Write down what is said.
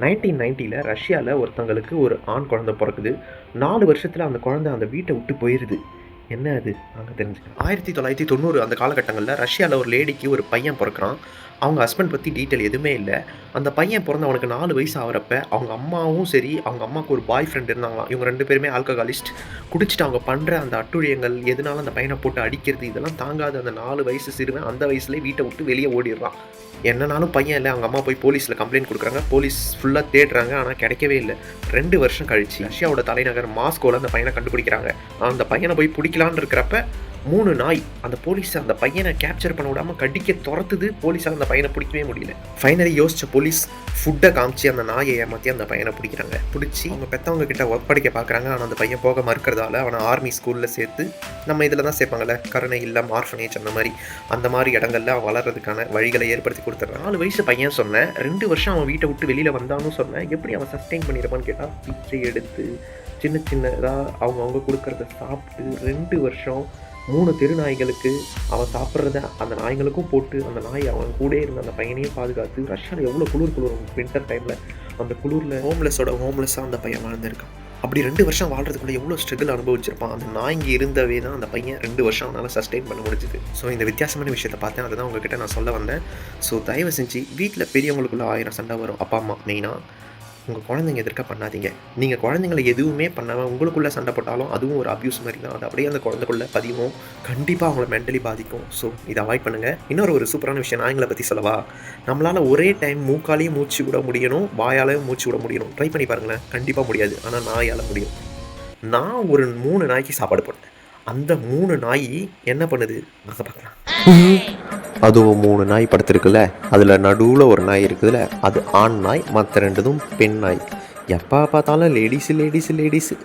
1990ல் ரஷ்யாவில் ஒருத்தங்களுக்கு ஒரு ஆண் குழந்தை பிறக்குது. 4 வருஷத்தில் அந்த குழந்தை அந்த வீட்டை விட்டு போயிடுது. என்ன அது அங்கே தெரிஞ்சுக்கலாம். 1990 அந்த காலகட்டங்களில் ரஷ்யாவில் ஒரு லேடிக்கு ஒரு பையன் பிறக்கிறான். அவங்க ஹஸ்பண்ட் பற்றி டீட்டெயில் எதுவுமே இல்லை. அந்த பையன் பிறந்து அவனுக்கு 4 வயசு ஆகிறப்ப அவங்க அம்மாவும் சரி, அவங்க அம்மாவுக்கு ஒரு பாய் ஃப்ரெண்ட் இருந்தாங்களாம். இவங்க 2 பேருமே ஆல்கஹாலிஸ்ட். குடிச்சிட்டு அவங்க பண்ணுற அந்த அட்டுழியங்கள், எதனால அந்த பையனை போட்டு அடிக்கிறது, இதெல்லாம் தாங்காத அந்த 4 வயசு சிறுவன் அந்த வயசுலேயே வீட்டை விட்டு வெளியே ஓடிடுறான். என்னன்னாலும் பையன் இல்லை. அவங்க அம்மா போய் போலீஸில் கம்ப்ளைண்ட் கொடுக்குறாங்க. போலீஸ் ஃபுல்லாக தேடுறாங்க, ஆனால் கிடைக்கவே இல்லை. 2 வருஷம் கழிச்சு ரஷ்யாவோட தலைநகர் மாஸ்கோவில் அந்த பையனை கண்டுபிடிக்கிறாங்க. அந்த பையனை போய் பிடிக்கலான்னு இருக்கிறப்ப 3 நாய் அந்த போலீஸ் அந்த பையனை கேப்சர் பண்ண விடாமல் கடிக்க துரத்துது. போலீஸால் அந்த பையனை பிடிக்கவே முடியல. ஃபைனலி யோசிச்ச போலீஸ் ஃபுட்டை காமிச்சு அந்த நாயை ஏமாற்றி அந்த பையனை பிடிக்கிறாங்க. பிடிச்சி அவங்க பெற்றவங்க கிட்ட ஒப்படைக்க பார்க்குறாங்க. ஆனால் அந்த பையன் போக மறுக்கிறதால அவனை ஆர்மி ஸ்கூலில் சேர்த்து, நம்ம இதில் தான் சேர்ப்பாங்கள்ல, கருணை இல்லம், ஆர்ஃபனேஜ், அந்த மாதிரி இடங்களில் அவன் வளர்கிறதுக்கான வழிகளை ஏற்படுத்தி கொடுத்துட்றான். 4 வயசு பையன் சொன்னேன், 2 வருஷம் அவன் வீட்டை விட்டு வெளியில் வந்தான்னு சொன்னேன். எப்படி அவன் சஸ்டெயின் பண்ணியிருப்பான்னு கேட்டால், பிச்சை எடுத்து சின்ன சின்னதாக அவங்க கொடுக்குறத சாப்பிட்டு 2 வருஷம் 3 தெரு நாய்களுக்கு அவன் சாப்பிட்றத அந்த நாய்களுக்கும் போட்டு, அந்த நாய் அவன் கூட இருந்த அந்த பையனையும் பாதுகாத்து. ரஷ்யாவில் எவ்வளோ குளிரும் வின்டர் டைமில், அந்த குளிரில் ஹோம்லெஸ்ஸாக அந்த பையன் வாழ்ந்துருக்கான். அப்படி 2 வருஷம் வாழ்றதுக்குள்ளே எவ்வளோ ஸ்ட்ரகிள் அனுபவிச்சிருப்பான். அந்த நாய் இங்கே இருந்தவே தான் அந்த பையன் 2 வருஷம் அவனால் சஸ்டெயின் பண்ண முடிஞ்சுது. ஸோ இந்த வித்தியாசமான விஷயத்தை பார்த்தேன், அதுதான் உங்ககிட்ட நான் சொல்ல வந்தேன். ஸோ தயவு செஞ்சு வீட்டில் பெரியவங்களுக்குள்ள 1000 சண்டை வரும். அப்பா அம்மா மெயினாக உங்கள் குழந்தைங்க எதிர்க்க பண்ணாதீங்க. நீங்கள் குழந்தைங்களை எதுவுமே பண்ணாமல் உங்களுக்குள்ளே சண்டை போட்டாலும் அதுவும் ஒரு அப்யூஸ் மாதிரி தான். அது அப்படியே அந்த குழந்தைக்குள்ளே பதிவும், கண்டிப்பாக அவங்கள மென்டலி பாதிக்கும். ஸோ இதை அவாய்ட் பண்ணுங்கள். இன்னொரு ஒரு சூப்பரான விஷயம் நாய்களை பற்றி சொல்லவா? நம்மளால் ஒரே டைம் மூக்காலையும் மூச்சு விட முடியணும், வாயாலையும் மூச்சு விட முடியணும். ட்ரை பண்ணி பாருங்களேன். கண்டிப்பாக முடியாது, ஆனால் நாயால் முடியும். நான் ஒரு 3 நாய்க்கு சாப்பாடு போட்டேன். அந்த 3 நாய் என்ன பண்ணுது வாங்க பார்க்கலாம். அதுவும் 3 நாய் படுத்துருக்குல்ல, அதில் நடுவில் ஒரு நாய் இருக்குதுல்ல, அது ஆண் நாய், மற்ற 2 பெண் நாய். எப்போ பார்த்தாலும் லேடிஸு.